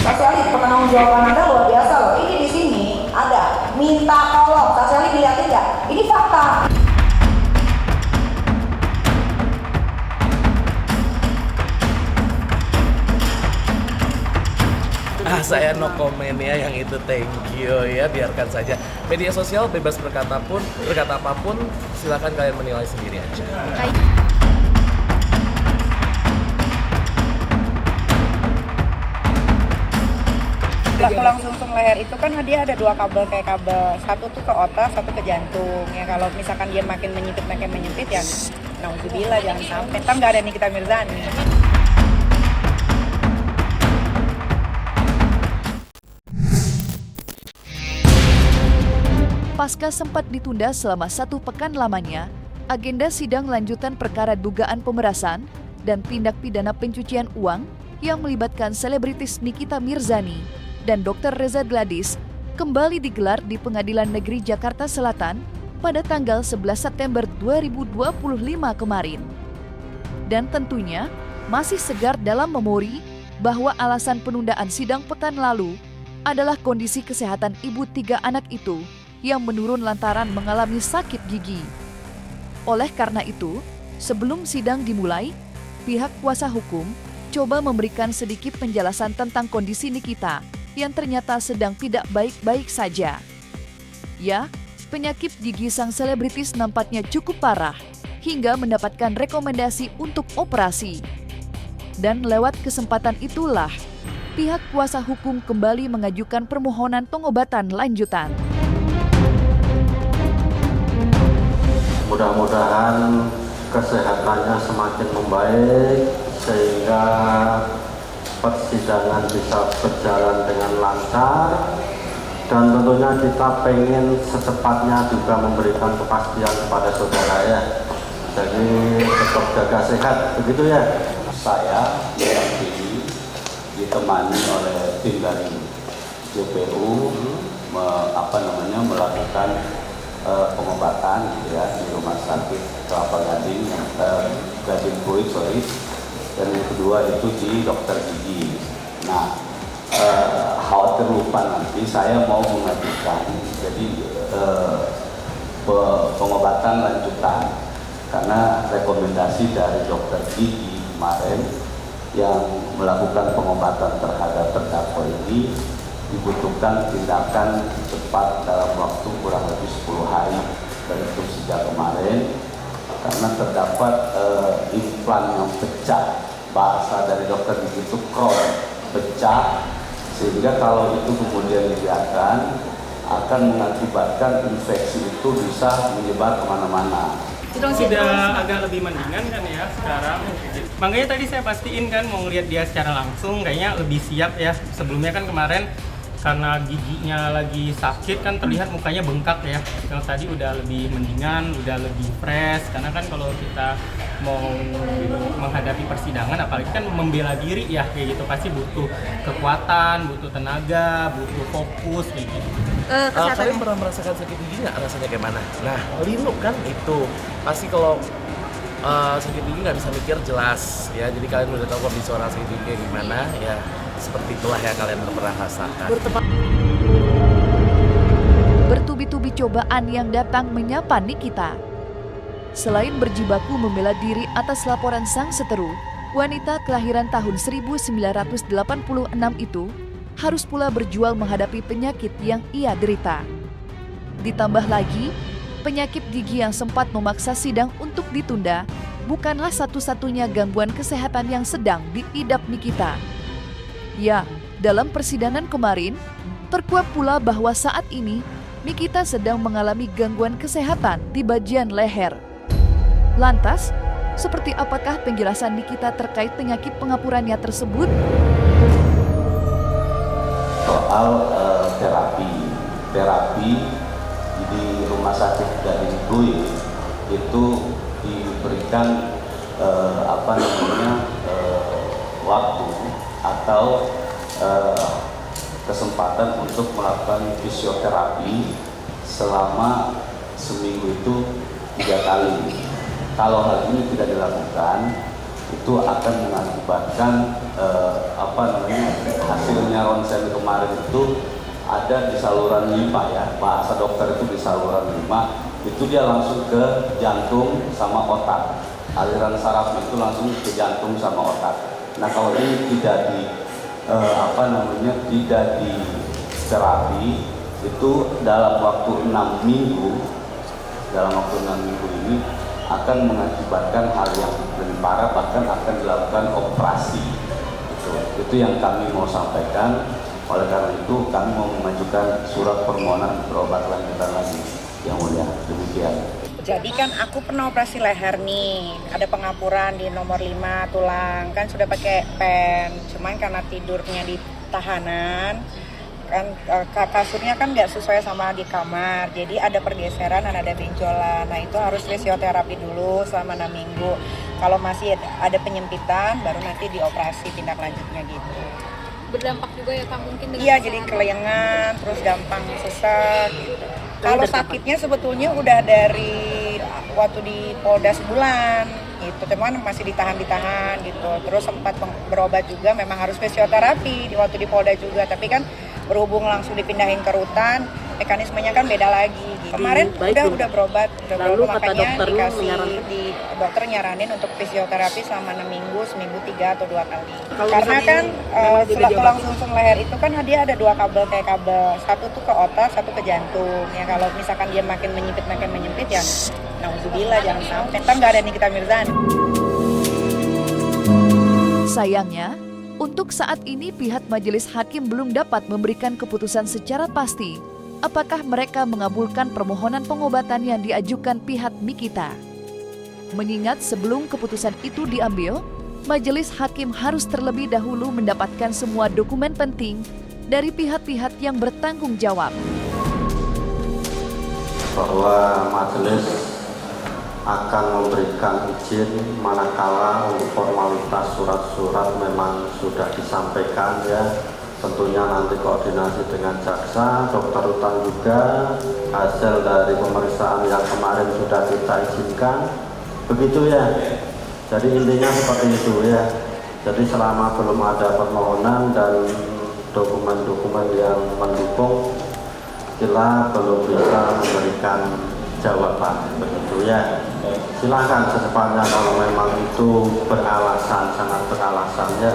Sosialis pertanggungjawaban Anda luar biasa loh. Ini di sini ada minta tolong. Sosialis dilihatin nggak? Ini fakta. Saya no comment ya, yang itu thank you ya, biarkan saja. Media sosial bebas berkata apapun, silakan kalian menilai sendiri aja. Tulang sumsum leher itu kan dia ada dua kabel, kayak kabel satu tuh ke otak, satu ke jantung. Ya kalau misalkan dia makin menyempit ya, nauzubillah, jangan sampai. Ntar nggak ada Nikita Mirzani. Pasca sempat ditunda selama 1 pekan lamanya, agenda sidang lanjutan perkara dugaan pemerasan dan tindak pidana pencucian uang yang melibatkan selebritis Nikita Mirzani dan Dr. Reza Gladys kembali digelar di Pengadilan Negeri Jakarta Selatan pada tanggal 11 September 2025 kemarin. Dan tentunya masih segar dalam memori bahwa alasan penundaan sidang pekan lalu adalah kondisi kesehatan ibu 3 anak itu yang menurun lantaran mengalami sakit gigi. Oleh karena itu, sebelum sidang dimulai, pihak kuasa hukum coba memberikan sedikit penjelasan tentang kondisi Nikita yang ternyata sedang tidak baik-baik saja. Ya, penyakit gigi sang selebritis nampaknya cukup parah hingga mendapatkan rekomendasi untuk operasi. Dan lewat kesempatan itulah, pihak kuasa hukum kembali mengajukan permohonan pengobatan lanjutan. Mudah-mudahan kesehatannya semakin membaik sehingga persidangan bisa berjalan dengan lancar, dan tentunya kita pengen secepatnya juga memberikan kepastian kepada saudara ya. Jadi tetap jaga sehat, begitu ya. Saya didampingi, ditemani oleh tim dari JPU melakukan pengobatan ya di rumah sakit Kelapa Gading, Gading Kulit, dan yang kedua itu di dokter gigi. Nah, khawatir lupa nanti saya mau mengajukan jadi pengobatan lanjutan karena rekomendasi dari dokter gigi kemarin yang melakukan pengobatan terhadap terdakwa ini dibutuhkan tindakan cepat dalam waktu kurang lebih 10 hari dari itu sejak kemarin, karena terdapat implan yang pecah, bahasa dari dokter gigi itu crown, pecah, sehingga kalau itu kemudian dibiarkan akan mengakibatkan infeksi itu bisa menyebar kemana-mana. Sudah agak lebih mendingan kan ya sekarang. Makanya tadi saya pastiin kan mau ngeliat dia secara langsung, kayaknya lebih siap ya. Sebelumnya kan kemarin karena giginya lagi sakit kan terlihat mukanya bengkak ya. Kalau tadi udah lebih mendingan, udah lebih fresh. Karena kan kalau kita mau menghadapi persidangan, apalagi kan membela diri ya kayak gitu, pasti butuh kekuatan, butuh tenaga, butuh fokus kayak gitu. Kalian pernah merasakan sakit gigi nggak? Rasanya kayak mana? Nah, Lino kan itu pasti kalau sakit gigi nggak bisa mikir jelas ya. Jadi kalian udah tahu kondisi orang sakit gigi kayak gimana ya. Seperti itulah yang kalian pernah rasakan. Bertubi-tubi cobaan yang datang menyapa Nikita. Selain berjibaku membela diri atas laporan sang seteru, wanita kelahiran tahun 1986 itu harus pula berjual menghadapi penyakit yang ia derita. Ditambah lagi, penyakit gigi yang sempat memaksa sidang untuk ditunda bukanlah satu-satunya gangguan kesehatan yang sedang diidap Nikita. Ya, dalam persidangan kemarin, terkuak pula bahwa saat ini Nikita sedang mengalami gangguan kesehatan di bagian leher. Lantas, seperti apakah penjelasan Nikita terkait penyakit pengapurannya tersebut? Soal terapi di rumah sakit Gading Kulit itu diberikan waktu atau kesempatan untuk melakukan fisioterapi selama seminggu itu 3 kali. Kalau hal ini tidak dilakukan, itu akan mengakibatkan hasilnya ronsen kemarin itu ada di saluran limpa ya, bahasa dokter itu di saluran limpa, itu dia langsung ke jantung sama otak. Aliran saraf itu langsung ke jantung sama otak. Nah kalau ini tidak di tidak di terapi, itu dalam waktu 6 minggu, ini akan mengakibatkan hal yang lebih parah, bahkan akan dilakukan operasi. Itu yang kami mau sampaikan. Oleh karena itu kami mau mengajukan surat permohonan berobat lanjutan lagi, yang mulia. Demikian. Jadi kan aku pernah operasi leher nih, ada pengapuran di nomor 5 tulang, kan sudah pakai pen, cuman karena tidurnya di tahanan, kan kasurnya kan nggak sesuai sama di kamar, jadi ada pergeseran dan ada benjolan. Nah itu harus fisioterapi dulu selama 6 minggu. Kalau masih ada penyempitan, baru nanti dioperasi tindak lanjutnya gitu. Berdampak juga ya Kak mungkin dengan Iya, jadi kelengan, terus gampang sesak gitu. Kalau sakitnya sebetulnya udah dari waktu di Polda sebulan gitu, cuman masih ditahan gitu. Terus sempat berobat juga, memang harus fisioterapi waktu di Polda juga, tapi kan berhubung langsung dipindahin ke rutan, mekanismenya kan beda lagi gitu. Kemarin udah berobat, makanya dokter nyaranin untuk fisioterapi selama 6 minggu, seminggu 3 atau 2 kali. Karena kan tulang sumsum leher itu kan dia ada 2 kabel kayak kabel, satu tuh ke otak, satu ke jantung. Ya kalau misalkan dia makin menyempit ya, nauzubillah jangan sampai. Ntar nggak ada Nikita Mirzani. Sayangnya, untuk saat ini pihak majelis hakim belum dapat memberikan keputusan secara pasti apakah mereka mengabulkan permohonan pengobatan yang diajukan pihak Nikita. Mengingat sebelum keputusan itu diambil, majelis hakim harus terlebih dahulu mendapatkan semua dokumen penting dari pihak-pihak yang bertanggung jawab. Bahwa majelis akan memberikan izin manakala untuk formalitas surat-surat memang sudah disampaikan ya. Tentunya nanti koordinasi dengan jaksa, dokter rutan juga, hasil dari pemeriksaan yang kemarin sudah kita izinkan, begitu ya. Jadi intinya seperti itu ya. Jadi selama belum ada permohonan dan dokumen-dokumen yang mendukung, kita belum bisa memberikan jawaban, begitu ya. Silakan secepatnya kalau memang itu beralasan, sangat beralasan ya.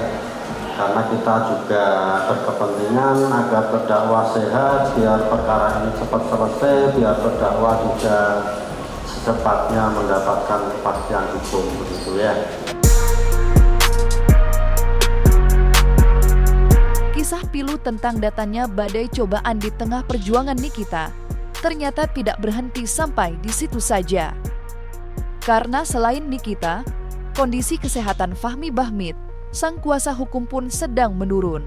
Karena kita juga berkepentingan agar terdakwa sehat, biar perkara ini cepat selesai, biar terdakwa juga secepatnya mendapatkan kepastian hukum, begitu ya. Kisah pilu tentang datangnya badai cobaan di tengah perjuangan Nikita ternyata tidak berhenti sampai di situ saja. Karena selain Nikita, kondisi kesehatan Fahmi Bahmit, sang kuasa hukum pun sedang menurun.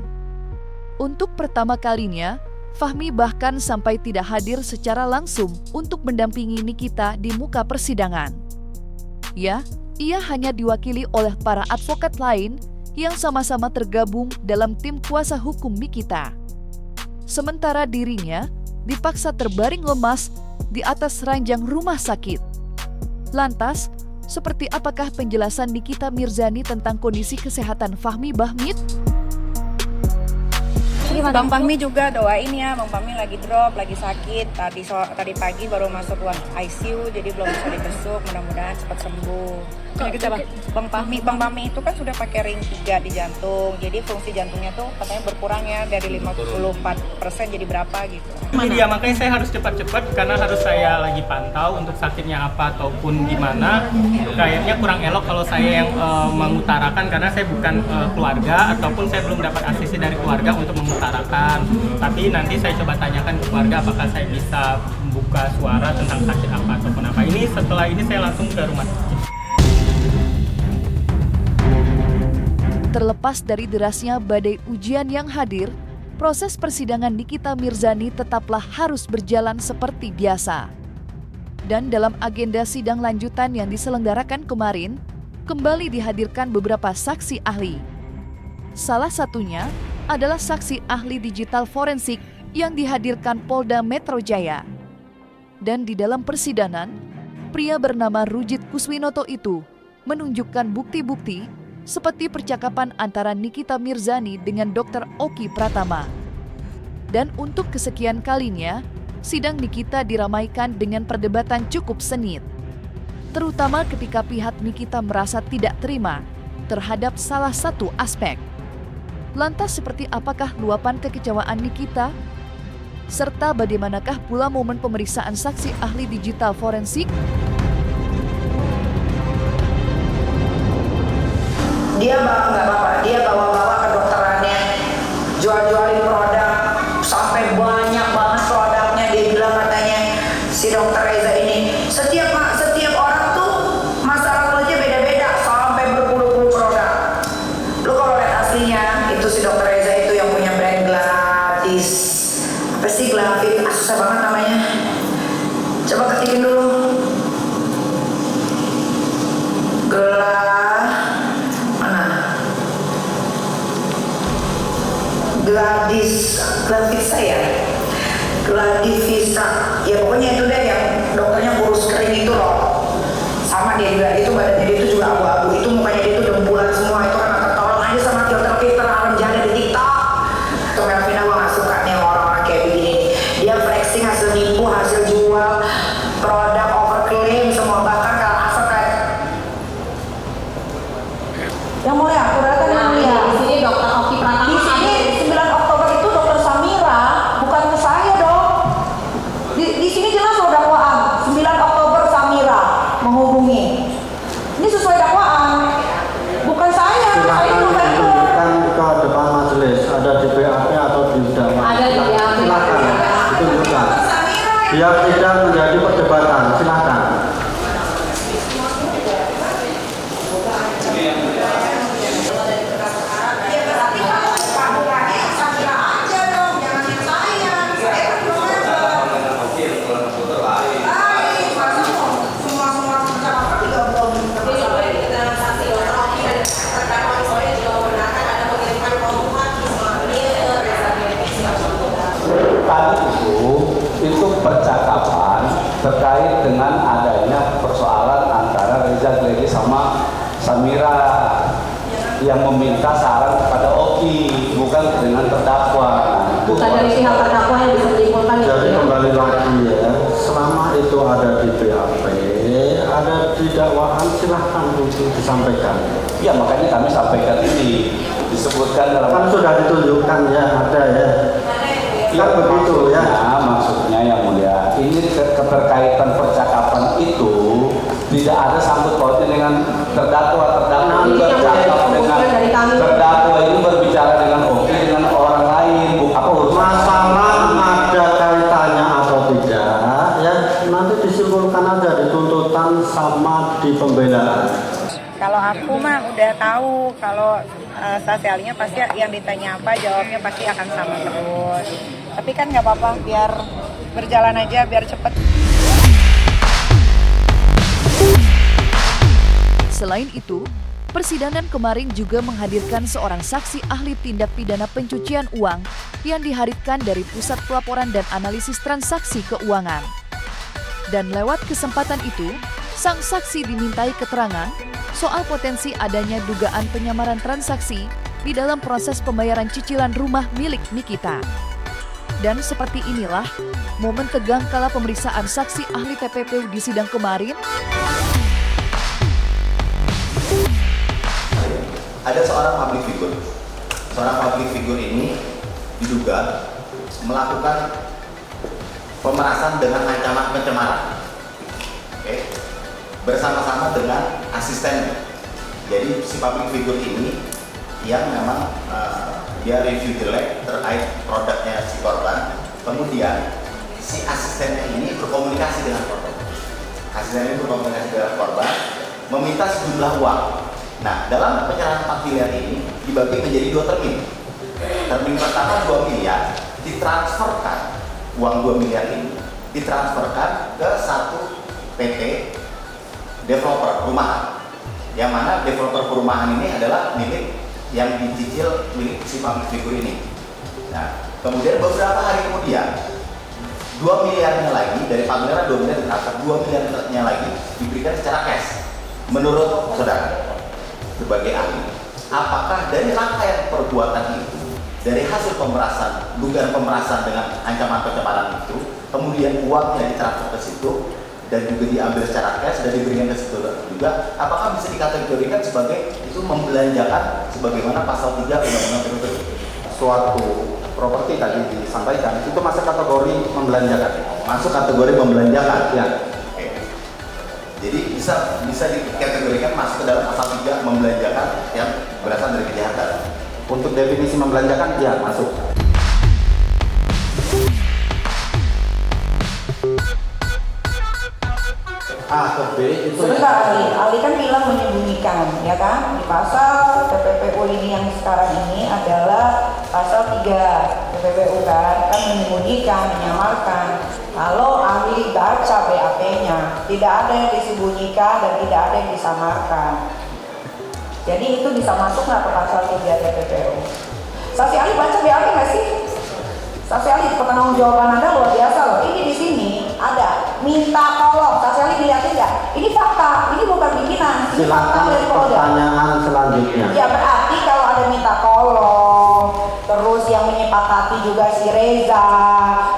Untuk pertama kalinya, Fahmi bahkan sampai tidak hadir secara langsung untuk mendampingi Nikita di muka persidangan. Ya, ia hanya diwakili oleh para advokat lain yang sama-sama tergabung dalam tim kuasa hukum Nikita. Sementara dirinya dipaksa terbaring lemas di atas ranjang rumah sakit. Lantas, seperti apakah penjelasan Nikita Mirzani tentang kondisi kesehatan Fahmi Bahmit? Bang Fahmi juga doain ya, Bang Fahmi lagi drop, lagi sakit. Tadi pagi baru masuk ruang ICU, jadi belum bisa dibesuk. Mudah-mudahan cepat sembuh. Bang Fahmi itu kan sudah pakai ring 3 di jantung, jadi fungsi jantungnya tuh katanya berkurang ya dari 54% jadi berapa gitu. Ini dia, makanya saya harus cepat-cepat karena harus saya lagi pantau untuk sakitnya apa ataupun gimana. Kayaknya kurang elok kalau saya yang mengutarakan karena saya bukan keluarga ataupun saya belum dapat asisi dari keluarga untuk mengutarakan. Tapi nanti saya coba tanyakan ke keluarga apakah saya bisa membuka suara tentang sakit apa ataupun apa. Ini setelah ini saya langsung ke rumah sakit. Terlepas dari derasnya badai ujian yang hadir, proses persidangan Nikita Mirzani tetaplah harus berjalan seperti biasa. Dan dalam agenda sidang lanjutan yang diselenggarakan kemarin, kembali dihadirkan beberapa saksi ahli. Salah satunya adalah saksi ahli digital forensik yang dihadirkan Polda Metro Jaya. Dan di dalam persidangan, pria bernama Rujit Kuswinoto itu menunjukkan bukti-bukti seperti percakapan antara Nikita Mirzani dengan Dr. Oki Pratama. Dan untuk kesekian kalinya, sidang Nikita diramaikan dengan perdebatan cukup sengit, terutama ketika pihak Nikita merasa tidak terima terhadap salah satu aspek. Lantas seperti apakah luapan kekecewaan Nikita? Serta bagaimanakah pula momen pemeriksaan saksi ahli digital forensik? Dia nggak apa-apa, dia bawa-bawa kedokterannya, jual-jualin produk, sampai banyak banget produknya. Dia bilang katanya si dokter Reza ini setiap orang tuh masalah kulitnya beda-beda, sampai berpuluh-puluh produk. Lu kalau lihat aslinya itu si dokter Reza itu yang punya brand gratis, apa sih Glavit, susah banget namanya. Coba ketikin dulu. Gladis saya, Gladivisa, ya pokoknya itu deh yang dokternya kurus kering itu loh. Sama dia juga, itu badannya dia itu juga abu-abu, itu mukanya dia itu dempulan semua, itu kan tertolong aja sama filter alam jalan di TikTok. Tuh Melvina, gue gak suka nih orang-orang kayak begini. Dia flexing hasil nipu, hasil jual, produk overclaim semua, bahkan kalau asal kayak yang mulia, aku datang yang mulia. Di sini Dokter Oki Pratama. Di sini 9 Oktober itu Dokter Samira, bukan ke saya dong. Di sini jelas loh dakwaan. 9 Oktober Samira menghubungi. Ini sesuai dakwaan, bukan saya. Saya itu vendor. Silakan ke depan majelis, ada di BAP atau di dakwaan. Ada di BAP. Silakan ditunjukkan. Biar tidak menjadi perdebatan, silakan. Itu percakapan terkait dengan adanya persoalan antara Reza Gledi sama Samira yang meminta saran kepada Oki, bukan dengan terdakwa. Bukan dari pihak terdakwa yang bisa disimpulkan. Jadi kembali lagi ya, selama itu ada di BAP, ada di dakwaan, silahkan untuk disampaikan. Ya makanya kami sampaikan ini, disebutkan dalam Kan sudah ditunjukkan ya, ada ya. Ya begitu ya. Maksudnya yang mulia, ini keterkaitan percakapan itu tidak ada sangkut pautnya dengan terdakwa bercakap dengan terdakwa ini berbicara dengan Oki dengan orang lain. Apa urusan Masalah ada kaitannya atau tidak ya, nanti disimpulkan aja di tuntutan sama di pembelaan. Kalau aku mah udah tahu kalau saksi ahlinya pasti yang ditanya apa jawabnya pasti akan sama terus. Tapi kan nggak apa-apa, biar berjalan aja, biar cepet. Selain itu, persidangan kemarin juga menghadirkan seorang saksi ahli tindak pidana pencucian uang yang dihadirkan dari Pusat Pelaporan dan Analisis Transaksi Keuangan. Dan lewat kesempatan itu, sang saksi dimintai keterangan soal potensi adanya dugaan penyamaran transaksi di dalam proses pembayaran cicilan rumah milik Nikita. Dan seperti inilah momen tegang kala pemeriksaan saksi ahli TPPU di sidang kemarin. Ada seorang public figure. Seorang public figure ini diduga melakukan pemerasan dengan ancaman pencemaran. Oke. Bersama-sama dengan asisten. Jadi si public figure ini yang memang dia review jelek terkait produknya si korban. Kemudian si asistennya ini berkomunikasi dengan korban. Asistennya ini berkomunikasi dengan korban, meminta sejumlah uang. Nah, dalam penyerahan 4 miliar ini dibagi menjadi 2 termin. Termin pertama 2 miliar ditransferkan, uang 2 miliar ini ditransferkan ke satu PT developer perumahan, yang mana developer perumahan ini adalah milik yang dicicil milik si public figure ini. Nah, kemudian beberapa hari kemudian 2 miliarnya lagi dari 4 miliar 2 miliar ditransfer, 2 miliarnya lagi diberikan secara cash. Menurut saudara sebagai ahli, apakah dari rangkaian perbuatan itu, dari hasil pemerasan, dugaan pemerasan dengan ancaman pencemaran itu, kemudian uangnya ditransfer ke situ dan juga diambil secara cash dan diberikan ke situ juga, apakah bisa dikategorikan sebagai itu membelanjakan sebagaimana pasal 3 Undang-Undang PPPU? Suatu properti tadi disampaikan itu masuk kategori membelanjakan. Masuk kategori membelanjakan. Ya. Oke. Jadi bisa dikategorikan masuk ke dalam pasal 3 membelanjakan yang berasal dari kejahatan. Untuk definisi membelanjakan, ya masuk. A ke B itu Sebentar, Ali kan bilang menyembunyikan, ya kan? Di pasal PPPU ini yang sekarang ini adalah pasal 3 PPPU kan menyembunyikan, menyamarkan. Kalau ahli baca BAP-nya, tidak ada yang disembunyikan dan tidak ada yang disamarkan. Jadi itu bisa masuk nggak ke pasal 3 PPPU? Saksi ahli baca BAP nggak sih? Saksi ahli, pertanggung jawaban Anda luar biasa loh. Ini di sini ada minta tolong. Saksi ahli dilihatin nggak? Ini fakta, ini bukan bikinan. Ini fakta silakan dari Polda. pertanyaan selanjutnya. Ya berarti kalau ada minta tolong, terus yang menyepakati juga si Reza,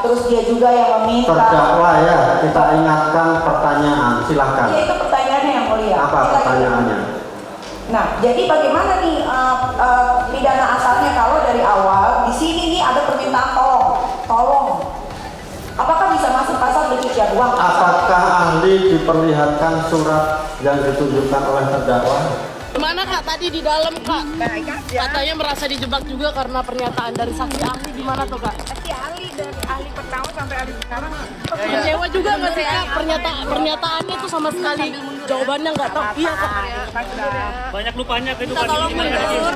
terus dia juga yang meminta. Terdakwa ya, kita ingatkan pertanyaan, silakan. Iya itu pertanyaannya yang mulia. Apa pertanyaannya? Nah, jadi bagaimana nih pidana asalnya kalau dari awal di sini nih ada permintaan tolong. Apakah bisa masuk pasal pencucian uang? Apakah ahli diperlihatkan surat yang ditunjukkan oleh terdakwa? Gimana Kak tadi di dalam Kak? Katanya merasa dijebak juga karena pernyataan dari saksi ahli. Gimana tuh Kak? Saksi ahli dari ahli pertama sampai ahli sekarang. Kecewa juga nggak sih Kak? Pernyataannya tuh sama sekali jawabannya nggak tahu. Iya Kak. Banyak lupanya ke Kita tolong mundur.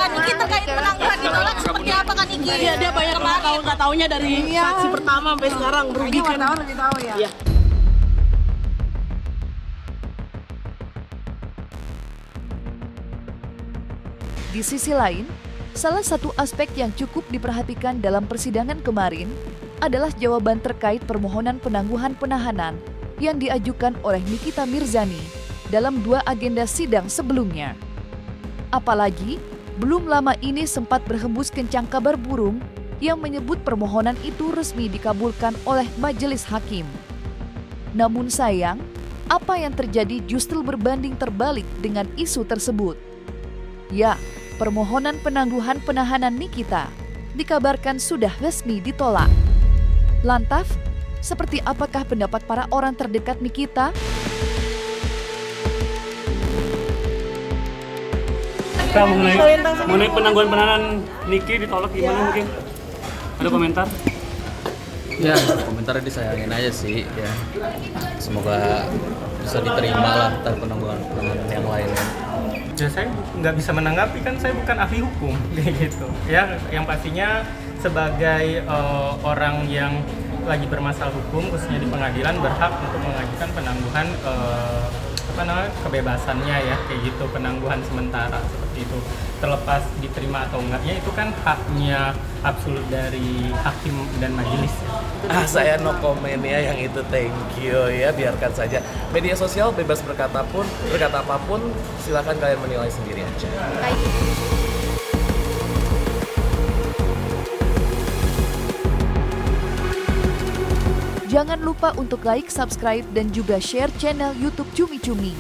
Kak Niki terkait penangguhan ditolak seperti apa Kak Niki? Iya dia banyak nggak taunya dari saksi pertama sampai sekarang merugikan. lebih tahu ya. Iya. Di sisi lain, salah satu aspek yang cukup diperhatikan dalam persidangan kemarin adalah jawaban terkait permohonan penangguhan penahanan yang diajukan oleh Nikita Mirzani dalam 2 agenda sidang sebelumnya. Apalagi, belum lama ini sempat berhembus kencang kabar burung yang menyebut permohonan itu resmi dikabulkan oleh majelis hakim. Namun sayang, apa yang terjadi justru berbanding terbalik dengan isu tersebut. Ya, permohonan penangguhan penahanan Nikita dikabarkan sudah resmi ditolak. Lantas, seperti apakah pendapat para orang terdekat Nikita? Kak, mengenai penangguhan penahanan Niki ditolak gimana mungkin? Ada komentar? Ya, komentarnya disayangin aja sih ya. Semoga bisa diterima lah penangguhan penahanan yang lainnya. Ya saya nggak bisa menanggapi, kan saya bukan ahli hukum kayak gitu ya. Yang pastinya sebagai orang yang lagi bermasalah hukum khususnya di pengadilan berhak untuk mengajukan penangguhan kebebasannya ya kayak gitu, penangguhan sementara seperti itu. Terlepas diterima atau enggaknya itu kan haknya absolut dari hakim dan majelis. Saya no comment ya yang itu, thank you ya, biarkan saja. Media sosial bebas berkata apapun, silakan kalian menilai sendiri aja. Jangan lupa untuk like, subscribe, dan juga share channel YouTube Cumi Cumi.